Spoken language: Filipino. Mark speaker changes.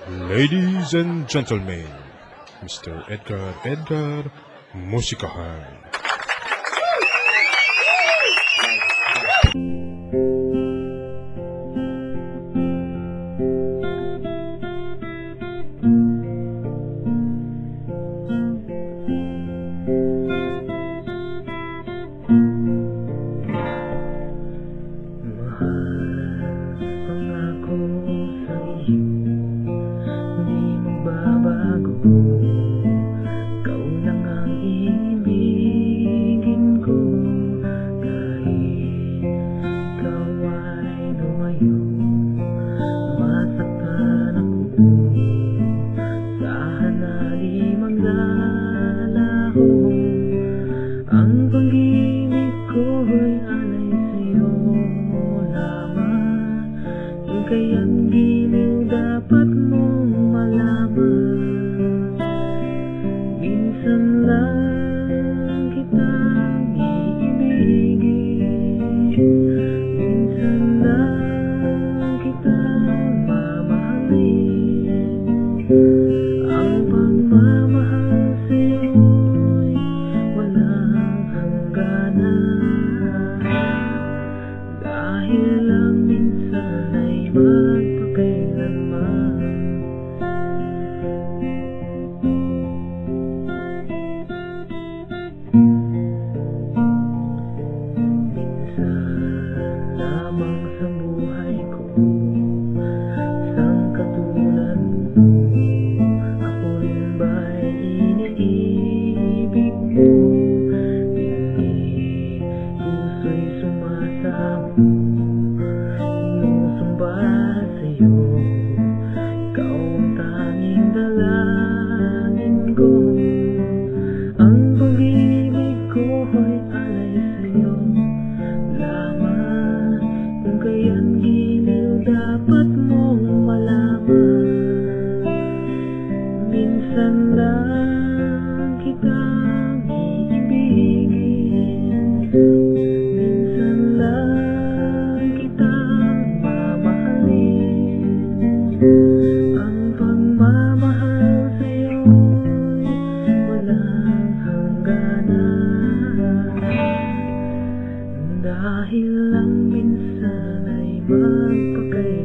Speaker 1: Ladies and gentlemen, Mr. Edgar Musikahan.
Speaker 2: Ang pag-ibig ko'y alay sa'yo lamang, kaya't giliw dapat mong malaman. Minsan lang kitang iibigin, minsan lang kitang mamahalin. Ang pagmamahal sa'yo'y walang hangganan, dahil lang minsan ay magpakailanman. Minsan lamang sa buhay ko, isang katulad mo, ako rin ba'y iniibig mo? Hindi puso'y sumasamo, sinusumba sa'yo. Ikaw ang tanging dalangin ko. Ang pag-ibig ko'y alay sa'yo lamang, kung kaya't giliw dapat mong malaman. Minsan lang kitang iibigin, minsan lang kitang mamahalin. Ang pagmamahal sa'yo'y walang hangganan, dahil lang minsan ay magpakailanman.